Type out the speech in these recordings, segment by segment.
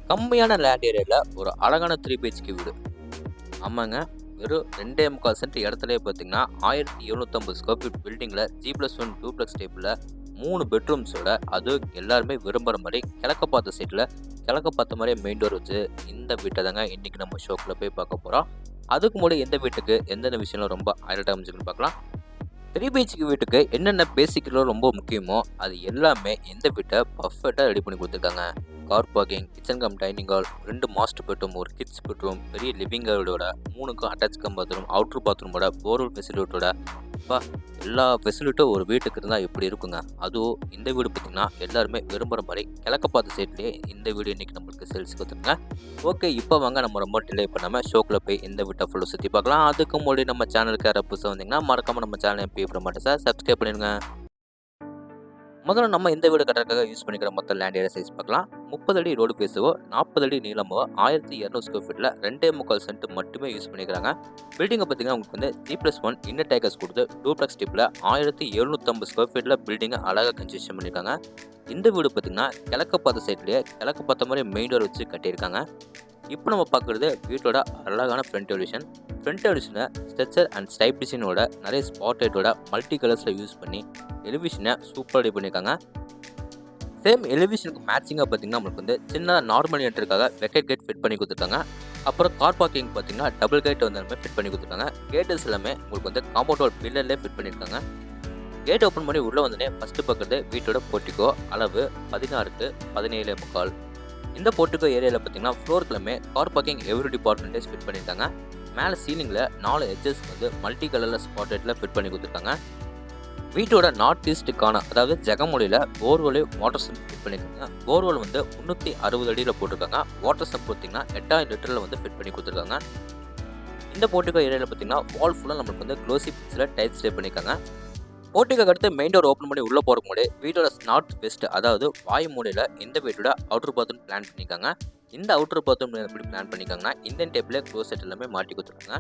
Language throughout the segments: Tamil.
கம்மியான லேண்ட் ஏரியாவில் ஒரு அழகான 3 பிஹெச்கே வீடு. ஆமாங்க. வெறும் 2.25 சென்ட் இடத்துலயே பார்த்தீங்கன்னா 1750 ஸ்கொயர் ஃபீட் பில்டிங்கில் G+1 டூப்ளெக்ஸ் டைப்பில் 3 பெட்ரூம்ஸோட, அது எல்லாருமே விரும்புகிற மாதிரி கிழக்க பார்த்த சைட்டில் கிழக்க பார்த்த மாதிரியே மெயின் டோர் வச்சு இந்த வீட்டை தாங்க இன்றைக்கி நம்ம ஷோக்கில் போய் பார்க்க போகிறோம். அதுக்கு முன்னாடி எந்த வீட்டுக்கு எந்தெந்த விஷயம்லாம் ரொம்ப ஹைலைட்டாக அமைஞ்சுக்குன்னு பார்க்கலாம். 3 பிஹெச்கே வீட்டுக்கு என்னென்ன பேசிக்கெல்லாம் ரொம்ப முக்கியமோ அது எல்லாமே இந்த வீட்டை பர்ஃபெக்டாக ரெடி பண்ணி கொடுத்துருக்காங்க. Car parking, kitchen come dining hall, 2 master bedroom, ஒரு கிட்ஸ் பெட்ரூம், பெரிய லிவிங் ஹாலோட 3க்கும் அட்டாச் கம் பாத்ரூம், அவுட்ரு பாத்ரூமோட, போர்வெல் ஃபெசிலிட்டியோட, எல்லா ஃபெசிலிட்டியும் ஒரு வீட்டுக்கு இருந்தால் எப்படி இருக்குங்க. அதுவும் இந்த வீடு பார்த்திங்கன்னா எல்லாருமே விரும்புகிற மாதிரி கிழக்க பார்த்த சைட்லேயே இந்த வீடு இன்றைக்கி நம்மளுக்கு சேல்ஸுக்கு வந்துருங்க. ஓகே, இப்போ வாங்க நம்ம ரொம்ப டிலே பண்ணாமல் ஷோக்கில் போய் இந்த வீட்டை ஃபுல்லாக சுற்றி பார்க்கலாம். அதுக்கு முன்னாடி நம்ம சேனலுக்கு யாராவது புதுசாக வந்தீங்கன்னா மறக்காமல் நம்ம சேனல் MP பண்ண மாட்டேன் சார், சப்ஸ்கிரைப் பண்ணிடுங்க. முதல்ல நம்ம இந்த வீடு கட்டுறதுக்காக யூஸ் பண்ணிக்கிற மொத்த லேண்ட் ஏரியா சைஸ் பார்க்கலாம். 30 அடி ரோடு பேசுவோ, 40 அடி நீளமோ, 1200 ஸ்கொயர் ஃபீட்டில் 2.25 சென்ட் மட்டுமே யூஸ் பண்ணிக்கிறாங்க. பில்டிங்கை பார்த்தீங்கன்னா உங்களுக்கு வந்து G+1 இன்னர் டேக்கர்ஸ் கொடுத்து டூப்ளெக்ஸ் டைப்பில் 1750 ஸ்கொயர் ஃபீட்டில் பில்டிங்கை அழகாக கன்ஸ்ட்ரக்ஷன் பண்ணியிருக்காங்க. இந்த வீடு பார்த்தீங்கன்னா கிழக்க பார்த்த சைட்லேயே கிழக்க பார்த்த மாதிரி மெயின் டோர் வச்சு கட்டியிருக்காங்க. இப்போ நம்ம பார்க்குறது வீட்டோட அழகான ஃப்ரண்ட் எலிவேஷன். ஃப்ரண்ட் எலிவேஷனில் ஸ்ட்ரெச்சர் அண்ட் ஸ்டைப் டிசைனோட நிறைய ஸ்பாட் லைட்டோட மல்டி கலர்ஸில் யூஸ் பண்ணி எலிவேஷனை சூப்பராக ரெடி பண்ணியிருக்காங்க. சேம் எலிவேஷனுக்கு மேட்சிங்காக பார்த்தீங்கன்னா நம்மளுக்கு வந்து சின்ன நார்மல் என்ட்ருக்காக வெக்கெட் கேட் ஃபிட் பண்ணி கொடுத்துருக்காங்க. அப்புறம் கார் பார்க்கிங் பார்த்தீங்கன்னா டபுள் கேட் வந்து ஃபிட் பண்ணி கொடுத்துருக்காங்க. கேட்டஸ் எல்லாமே உங்களுக்கு வந்து காம்பவுண்ட் வால் பில்லர்லேயே ஃபிட் பண்ணியிருக்காங்க. கேட் ஓப்பன் பண்ணி உள்ளே வந்தோடனே ஃபஸ்ட்டு பார்க்குறது வீட்டோட போர்ட்டிகோ. அளவு 16க்கு 17.25. இந்த போர்ட்டிகோ ஏரியாவில் பார்த்தீங்கன்னா ஃப்ளோருக்குமே கார் பார்க்கிங் எவ்ரி டிபார்ட்மெண்ட்டே ஃபிட் பண்ணியிருக்காங்க. மேலே சீலிங்கில் 4 எட்ஜஸ் வந்து மல்டி கலரில் ஸ்பாட் லைட்டில் ஃபிட் பண்ணி கொடுத்துருக்காங்க. வீட்டோட நார்த் ஈஸ்ட்டுக்கான, அதாவது ஜெகமொழியில் போர்வெல் வாட்டர் சம்ப் ஃபிட் பண்ணியிருக்காங்க. போர்வெல் வந்து 360 அடியில் போட்டிருக்காங்க. வாட்டர் சம்ப் பார்த்தீங்கன்னா 8000 லிட்டரில் வந்து ஃபிட் பண்ணி கொடுத்துருக்காங்க. இந்த போர்ட்டிகோ ஏரியாவில் பார்த்தீங்கன்னா வால் ஃபுல்லாக நம்மளுக்கு வந்து க்ளோசி பிக்ஸில் டைல்ஸ் ஸ்டே பண்ணியிருக்காங்க. போர்ட்டிகோ அடுத்து மெயின் டோர் ஓப்பன் பண்ணி உள்ளே போகிறக்கு முன்னாடி வீட்டோட நார்த் வெஸ்ட், அதாவது வாயு மூலையில் இந்த வீட்டோட அவுட்டர் பாத்ரூம் பிளான் பண்ணியிருக்காங்க. இந்த அவுட்டர் பாத்ரூம் எப்படி பிளான் பண்ணியிருக்காங்கன்னா இந்தியன் டைப்பில் க்ளோஸ் செட் எல்லாமே மாட்டி கொடுத்துருக்காங்க.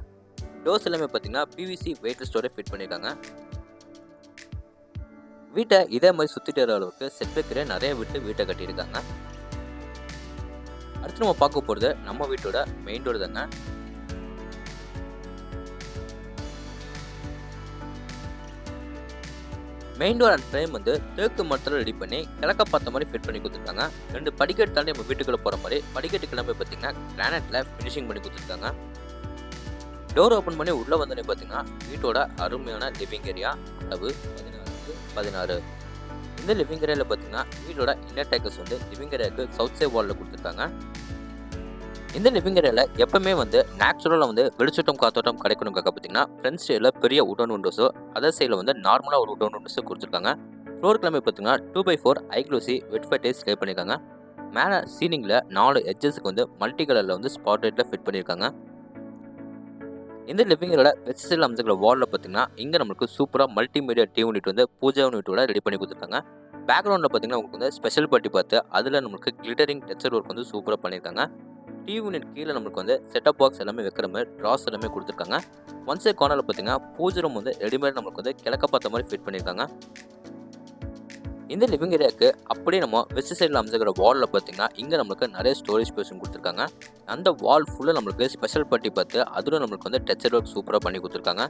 டோர்ஸ் எல்லாமே பார்த்தீங்கன்னா PVC வெயிட் ஸ்டோரே ஃபிட் பண்ணியிருக்காங்க. வீட்டை இதே மாதிரி சுற்றிட்டு வர அளவுக்கு செட் வைக்கிற நிறைய வீட்டை கட்டியிருக்காங்க. அடுத்து நம்ம பார்க்க போகிறது நம்ம வீட்டோட மெயின் டோர் தாங்க. மெயின் டோர் அண்ட் ஃப்ரேம் வந்து தேக்கு மரத்தில் ரெடி பண்ணி கிழக்க பார்த்த மாதிரி ஃபிட் பண்ணி கொடுத்துருக்காங்க. 2 படிக்கட்டு தாண்டி நம்ம வீட்டுக்குள்ளே போகிற மாதிரி படிக்கட்டு கிளம்பி பார்த்தீங்கன்னா கிரானைட்டில் ஃபினிஷிங் பண்ணி கொடுத்துருக்காங்க. டோர் ஓப்பன் பண்ணி உள்ளே வந்தோடனே பார்த்தீங்கன்னா வீட்டோட அருமையான லிவிங் ஏரியா. அளவு 16. இந்த லிவிங் ஏரியாவில் பார்த்தீங்கன்னா வீட்டோட இன்னர் டேக்கர்ஸ் வந்து லிவிங் ஏரியாவுக்கு சவுத் சைட் வாலில் கொடுத்துருக்காங்க. இந்த லிவிங் ஏரியாவில் எப்பவுமே வந்து நேச்சுரலாக வந்து வெளிச்சட்டம் காத்தோட்டம் கிடைக்கணுக்காக பார்த்தீங்கன்னா ஃப்ரண்ட் சைடில் பெரிய உடன் விண்டோஸோ, அதர் சைடில் வந்து நார்மலாக ஒரு உடன் விண்டோஸோ கொடுத்துருக்காங்க. ஃப்ளோர் கிளம்பி பார்த்தீங்கன்னா 2x4 ஐக்ளோசி வெட் டைல்ஸ் ஸ்லே பண்ணியிருக்காங்க. மேலே சீலிங்கில் 4 எட்ஜஸுக்கு வந்து மல்டி கலரில் வந்து ஸ்பாட் லைட்டில் ஃபிட் பண்ணியிருக்காங்க. இந்த லிவிங் ஏரியாவோட வெஸ்ட் சைடில் அமைச்சிருக்கிற வாலில் பார்த்தீங்கன்னா இங்கே நம்மளுக்கு சூப்பராக மல்டிமீடியா டிவி யூனிட் வந்து பூஜா யூனிட்டோட ரெடி பண்ணி கொடுத்துருக்காங்க. பேக்ரவுண்டில் பார்த்தீங்கன்னா உங்களுக்கு வந்து ஸ்பெஷல் பார்ட்டி பார்த்து அதில் நம்மளுக்கு கிளிட்டரிங் டெக்ஸ்சர் ஒர்க் வந்து சூப்பராக பண்ணியிருக்காங்க. டிவி யூனிட் கீழே நம்மளுக்கு வந்து செட்டப் பாக்ஸ் எல்லாமே வைக்கிற மாதிரி ட்ராஸ் எல்லாமே கொடுத்துருக்காங்க. ஒன் சைட் கார்னரில் பார்த்தீங்கன்னா பூஜை ரூம் வந்து ரெடிமேட் நம்மளுக்கு வந்து கிழக்க பார்த்த மாதிரி ஃபிட் பண்ணியிருக்காங்க. இந்த லிவிங் ஏரியாவுக்கு அப்படியே நம்ம வெஸ்ட் சைடில் அமைச்சிருக்கிற வாலில் பார்த்தீங்கன்னா இங்கே நம்மளுக்கு நிறைய ஸ்டோரேஜ் ஸ்பேஸும் கொடுத்துருக்காங்க. அந்த வால் ஃபுல்லாக நம்மளுக்கு ஸ்பெஷல் பார்ட்டி பார்த்து அதில் நம்மளுக்கு வந்து டெக்ஸ்சர் ஒர்க் சூப்பராக பண்ணி கொடுத்துருக்காங்க.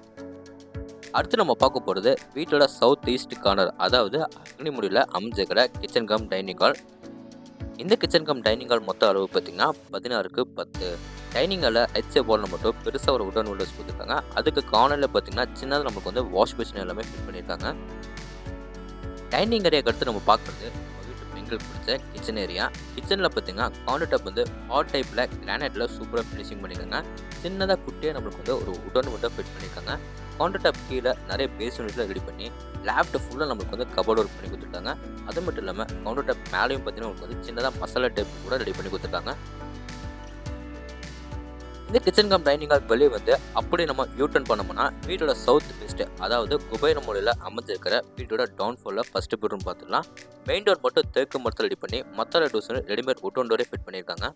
அடுத்து நம்ம பார்க்க போகிறது வீட்டோட சவுத் ஈஸ்ட் கார்னர், அதாவது அக்னிமுடியில் அமைஞ்சிருக்கிற கிச்சன் கம் டைனிங் ஹால். இந்த கிச்சன் கம் டைனிங் ஹால் மொத்த அளவு பார்த்தீங்கன்னா 16க்கு 10. டைனிங் ஹாலில் ரைட் சைட் வாலில் மட்டும் பெருசாக ஒரு உடன் விண்டோஸ் கொடுத்துருக்காங்க. அதுக்கு கார்னரில் பார்த்தீங்கன்னா சின்னதாக நமக்கு வந்து வாஷ் பேஷன் எல்லாமே ஃபிட் பண்ணியிருக்காங்க. டைனிங் ஏரியாவுக்கு அடுத்து நம்ம பார்க்குறது நம்ம வீட்டு பெண்கள் பிடிச்ச கிச்சன் ஏரியா. கிச்சனில் பார்த்தீங்கன்னா கவுண்டர் டாப் வந்து ஹாட் டைப்பில் கிரானைட்டில் சூப்பராக ஃபினிஷிங் பண்ணியிருக்காங்க. சின்னதாக குட்டியாக நம்மளுக்கு வந்து ஒரு உடன் விண்டோ ஃபிட் பண்ணியிருக்காங்க. கவுண்டர் டாப் கீழே நிறைய பேஸ் யூனிட்டில் ரெடி பண்ணி லேப்டாப் ஃபுல்லாக நம்மளுக்கு வந்து கபோர்ட் ஒர்க் பண்ணி கொடுத்துருக்காங்க. அது மட்டும் இல்லாமல் கவுண்டர் டாப் மேலேயும் பார்த்தீங்கன்னா உங்களுக்கு வந்து சின்னதாக மசாலா டைப் கூட ரெடி பண்ணி கொடுத்துருக்காங்க. இந்த கிச்சன் கம் டைனிங் ஹால் வெளியே வந்து அப்படியே நம்ம யூட்டர்ன் பண்ணோம்னா வீட்டோட சவுத் வெஸ்ட், அதாவது குபேர மூலையில் அமைஞ்சிருக்கிற வீட்டோட டவுன் ஃப்ளோரில் ஃபஸ்ட்டு பெட்ரூம் பார்த்துடலாம். மெயின் டோர் மட்டும் தேக்கு மரத்தில் ரெடி பண்ணி மற்ற டோர்ஸ் ரெடிமேட் உட்டன் டோரே ஃபிட் பண்ணியிருக்காங்க.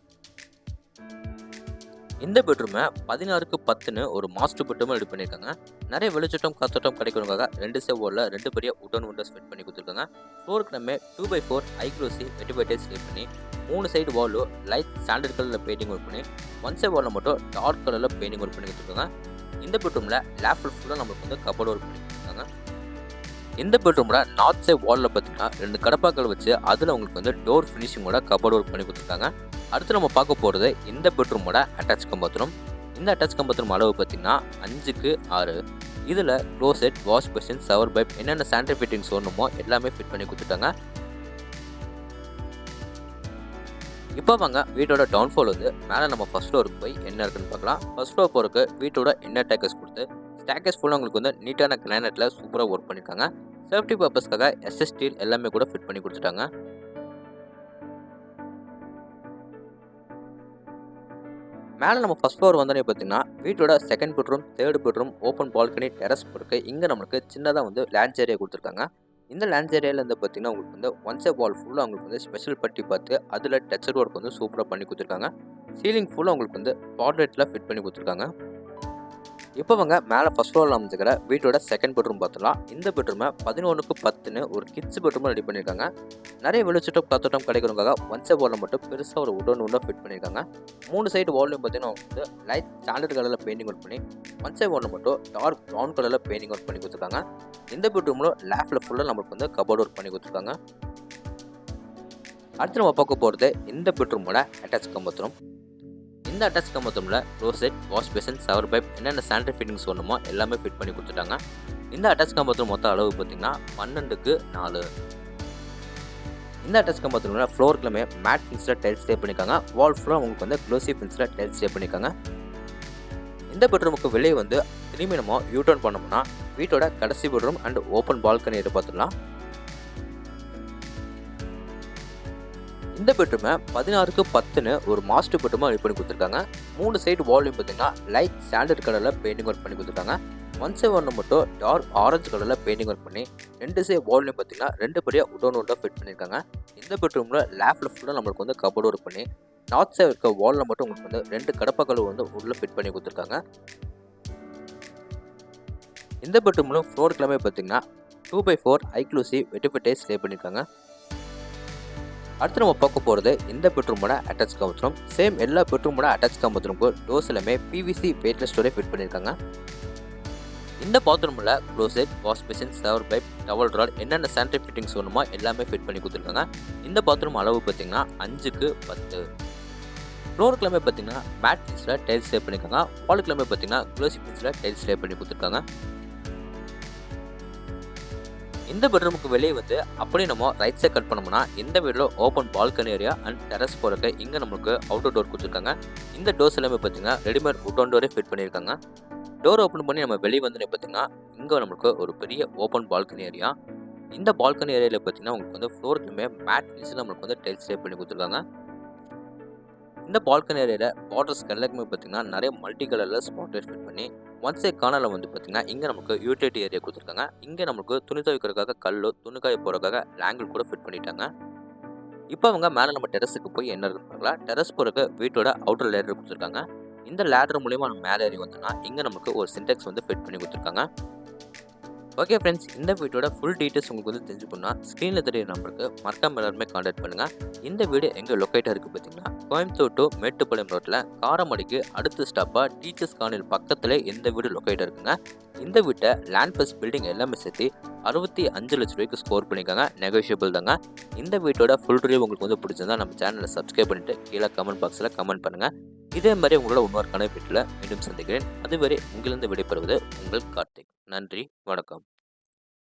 இந்த பெட்ரூமை 16க்கு 10ன்னு ஒரு மாஸ்டர் பெட்ரூம் ரெடி பண்ணியிருக்காங்க. நிறைய வெளிச்சட்டம் காத்தோட்டம் கிடைக்கிறதுக்காக 2 சைட் வாலில் 2 பெரிய உடன் விண்டோஸ் ஃபிட் பண்ணி கொடுத்துருக்காங்க. ஃப்ளோருக்கு நம்ம 2x4 ஐக்ளோசி வெட்டிபைட்டே ஸ்லே பண்ணி 3 சைடு வாலும் லைட் சாண்டல் கலரில் பெயிண்டிங் ஒர்க் பண்ணி ஒன் சைடு வாலில் மட்டும் டார்க் கலரில் பெயிண்டிங் ஒர்க் பண்ணி கொடுத்துருக்காங்க. இந்த பெட்ரூமில் லேஃப்ட் ஃபுல்லாக நம்மளுக்கு வந்து கபோர்டு ஒர்க் பண்ணி கொடுத்துருக்காங்க. இந்த பெட்ரூமோட நார்த் சைட் வாலில் பார்த்தீங்கன்னா 2 கடப்பாக்கள் வச்சு அதில் உங்களுக்கு வந்து டோர் ஃபினிஷிங்கோட கபோர்டு ஒர்க் பண்ணி கொடுத்துருக்காங்க. அடுத்து நம்ம பார்க்க போகிறது இந்த பெட்ரூமோட அட்டாச் பாத்ரூம். இந்த அட்டாச் பாத்ரூம் அளவு பார்த்தீங்கன்னா 5க்கு 6. இதில் closet, wash basin, shower pipe என்னென்ன சானிட்டரி ஃபிட்டிங்ஸ் வரணுமோ எல்லாமே ஃபிட் பண்ணி கொடுத்துட்டாங்க. இப்போ வாங்க வீட்டோட டவுன்ஃபால் வந்து மேலே நம்ம ஃபர்ஸ்ட் ஃப்ளோருக்கு போய் என்ன இருக்குன்னு பார்க்கலாம். ஃபர்ஸ்ட் ஃப்ளோர் போகிறதுக்கு வீட்டோட இன்னர் டேக்கஸ் கொடுத்து ஸ்டேக்கஸ் ஃபுல்லாக உங்களுக்கு வந்து நீட்டான கிரானைட்டில் சூப்பராக ஒர்க் பண்ணியிருக்காங்க. சேஃப்டி பர்பஸ்க்காக எஸ்எஸ் ஸ்டீல் எல்லாமே கூட ஃபிட் பண்ணி கொடுத்துட்டாங்க. மேலே நம்ம ஃபர்ஸ்ட் ஃப்ளோர் வந்தோடனே பார்த்தீங்கன்னா வீட்டோட second bedroom, third bedroom, open balcony, terrace போருக்கு இங்கே நம்மளுக்கு சின்னதாக வந்து லான்ச் ஏரியா கொடுத்துருக்காங்க. இந்த லான்ச் ஏரியாவில் வந்து பார்த்தீங்கன்னா உங்களுக்கு வந்து ஒன் சைட் வால் ஃபுல்லாக உங்களுக்கு வந்து ஸ்பெஷல் பட்டி பார்த்து அதில் டச்சர் ஒர்க் வந்து சூப்பராக பண்ணி கொடுத்துருக்காங்க. சீலிங் ஃபுல்லாக உங்களுக்கு வந்து பாட்லைட்டில் ஃபிட் பண்ணி கொடுத்துருக்காங்க. இப்போ வாங்க மேலே ஃபர்ஸ்ட் ஃப்ளோரில் அமைஞ்சிக்கிற வீட்டோட செகண்ட் பெட்ரூம் பார்த்துலாம். இந்த பெட்ரூமை 11க்கு 10ன்னு ஒரு கிட்ஸ் பெட்ரூமாக ரெடி பண்ணியிருக்காங்க. நிறைய வெளிச்சட்டம் காத்தோட்டம் கிடைக்கிறவங்க ஒன் சைட் வாலில் மட்டும் பெருசாக ஒரு உடனே ஃபிட் பண்ணியிருக்காங்க. 3 சைடு வால்லையும் பார்த்தீங்கன்னா வந்து லைட் சாண்டல் கலரில் பெயிண்டிங் ஒர்க் பண்ணி ஒன் சைட் வாலில் மட்டும் டார்க் ப்ரௌன் கலரில் பெயிண்டிங் ஒர்க் பண்ணி கொடுத்துருக்காங்க. இந்த பெட்ரூமில் லேஃப்டில் ஃபுல்லாக நம்மளுக்கு வந்து கபோர்ட் ஒர்க் பண்ணி கொடுத்துருக்காங்க. அடுத்து நம்ம பார்க்க போகிறது இந்த பெட்ரூமோட அட்டாச் பாத்ரூம். இந்த அட்டாச் பாத்ரூமில் closet, wash basin, shower pipe என்னென்ன சானிட்டரி ஃபிட்டிங்ஸ் வரணுமோ எல்லாமே ஃபிட் பண்ணி கொடுத்துட்டாங்க. இந்த அட்டாச் பாத்ரூம் மொத்த அளவு பார்த்தீங்கன்னா 12க்கு 4. இந்த அட்டாச் பாத்ரூமில் ஃப்ளோருக்குமே மேட் ஃபினிஷில் டைல்ஸ் ஸ்டே பண்ணியிருக்காங்க. வால் ஃபுல்லாக உங்களுக்கு வந்து க்ளோசி ஃபினிஷில் டைல்ஸ் ஸ்டே பண்ணியிருக்காங்க. இந்த பெட்ரூமுக்கு வெளியே வந்து திரும்பி நம்ம யூட்டர்ன் பண்ணோம்னா வீட்டோட கடைசி பெட்ரூம் அண்ட் ஓப்பன் பால்கனி பார்த்துடலாம். இந்த பெட்ரூமை 16க்கு 10ன்னு ஒரு மாஸ்டர் பெட்ரூமாக ரெடி பண்ணி கொடுத்துருக்காங்க. 3 சைடு வால்லையும் பார்த்தீங்கன்னா லைட் சாண்டல் கலரில் பெயிண்டிங் ஒர்க் பண்ணி கொடுத்துருக்காங்க. ஒன் சைடு ஒன்று மட்டும் டார்க் ஆரஞ்சு கலரில் பெயிண்டிங் ஒர்க் பண்ணி 2 சைடு வால்லையும் பார்த்தீங்கன்னா 2 படியாக உடனே ஃபிட் பண்ணியிருக்காங்க. இந்த பெட்ரூமில் லேஃப்டில் ஃபுல்லாக நம்மளுக்கு வந்து கபோர்டு ஒர்க் பண்ணி நார்த் சைடு இருக்க வாலில் மட்டும் உங்களுக்கு வந்து 2 கடப்பாக்கள் வந்து உள்ளே ஃபிட் பண்ணி கொடுத்துருக்காங்க. இந்த பெட்ரூமில் ஃப்ளோருக்குலாமே பார்த்தீங்கன்னா 2x4 ஐக்ளூசிவ் வெட்டிஃபிட்டைஸ் ஸ்டே பண்ணியிருக்காங்க. அடுத்து நம்ம பார்க்க போகிறது இந்த பெட்ரூமோட அட்டாச் பாத்ரூம். சேம் எல்லா பெட்ரூமோட அட்டாச் பாத்ரூமுக்கு டோர்ஸ் எல்லாமே பிவிசி வெயிட்லெஸ் டோரே ஃபிட் பண்ணியிருக்காங்க. இந்த பாத்ரூமில் closet, wash basin, shower pipe, towel rod என்னென்ன சானிட்டரி ஃபிட்டிங்ஸ் வேணுமோ எல்லாமே ஃபிட் பண்ணி கொடுத்துருக்காங்க. இந்த பாத்ரூம் அளவு பார்த்தீங்கன்னா 5க்கு 10. ஃப்ளோருக்குலாமே பார்த்தீங்கன்னா மேட் ஃபினிஷில் டைல்ஸ் ஸ்டே பண்ணியிருக்காங்க. வாலுக்குலாமே பார்த்தீங்கன்னா க்ளோசி ஃபினிஷில் டைல்ஸ் ஸ்டே பண்ணி கொடுத்துருக்காங்க. இந்த பெட்ரூமுக்கு வெளியே வந்து அப்படியே நம்ம ரைட் சைட் கட் பண்ணோம்னா இந்த வீட்டில் open balcony area and terrace போகிறக்கு இங்கே நம்மளுக்கு அவுட்டர் டோர் கொடுத்துருக்காங்க. இந்த டோர்ஸ் எல்லாமே பார்த்தீங்கன்னா ரெடிமேட் உட்டன் டோரே ஃபிட் பண்ணியிருக்காங்க. டோர் ஓப்பன் பண்ணி நம்ம வெளியே வந்து பார்த்தீங்கன்னா இங்கே நம்மளுக்கு ஒரு பெரிய ஓப்பன் பால்கனி ஏரியா. இந்த பால்கனி ஏரியாவில் பார்த்தீங்கன்னா உங்களுக்கு வந்து ஃப்ளோருக்குமே மேட் ஃபினிஷில் நம்மளுக்கு வந்து டைல்ஸ் ஸ்டே பண்ணி கொடுத்துருக்காங்க. இந்த பால்கனி ஏரியாவில் பார்டர்ஸ் எல்லாருக்குமே பார்த்தீங்கன்னா நிறைய மல்டி கலரில் ஸ்பாட் லைட் ஃபிட் பண்ணி ஒன் சைட் கார்னரில் வந்து பார்த்தீங்கன்னா இங்கே நமக்கு யூட்டிலிட்டி ஏரியா கொடுத்துருக்காங்க. இங்கே நமக்கு துணி துவைக்கிறதுக்காக கல், துணிக்காய போகிறதுக்காக லேங்கிள் கூட ஃபிட் பண்ணிட்டாங்க. இப்போ அவங்க மேலே நம்ம டெரஸுக்கு போய் என்ன இருக்குன்னு பார்க்கலாம். டெரஸ் போகிறதுக்கு வீட்டோட அவுட்டர் லேடர் கொடுத்துருக்காங்க. இந்த லேடர் மூலியமாக நம்ம மேலே ஏறி வந்தோம்னா இங்கே நமக்கு ஒரு சின்டெக்ஸ் வந்து ஃபிட் பண்ணி கொடுத்துருக்காங்க. ஓகே ஃப்ரெண்ட்ஸ், இந்த வீடியோட ஃபுல் டீட்டெயில்ஸ் உங்களுக்கு வந்து தெரிஞ்சுக்கணும்னா ஸ்க்ரீனில் தெரிய நம்பருக்கு மறக்காம எல்லாருமே கான்டாக்ட் பண்ணுங்கள். இந்த வீடு எங்கே லொக்கேட்டாக இருக்குது பார்த்தீங்கன்னா கோயம்புத்தூர் டு மேட்டுப்பாளையம் ரோட்டில் காரமடைக்கு அடுத்த ஸ்டாப்பாக டீச்சர்ஸ் கார்னர் பக்கத்தில் இந்த வீடு லொக்கேட்டாக இருக்குங்க. இந்த வீட்டை லேண்ட் ப்ளஸ் பில்டிங் எல்லாமே சேர்த்து 65 லட்ச ரூபாய்க்கு ஸ்கோர் பண்ணியிருக்காங்க. நெகோஷியபிள் தாங்க. இந்த வீட்டோட ஃபுல் ரிவ்யூ உங்களுக்கு வந்து பிடிச்சிருந்தா நம்ம சேனலை சப்ஸ்கிரைப் பண்ணிட்டு கீழே கமெண்ட் பாக்ஸில் கமெண்ட் பண்ணுங்கள். இதே மாதிரி உங்களோட இன்னொரு வீட்டில் மீண்டும் சந்திக்கிறேன். அதுவரை உங்களிருந்து விடைபெறுவது உங்கள் கார்த்திக். நன்றி, வணக்கம்.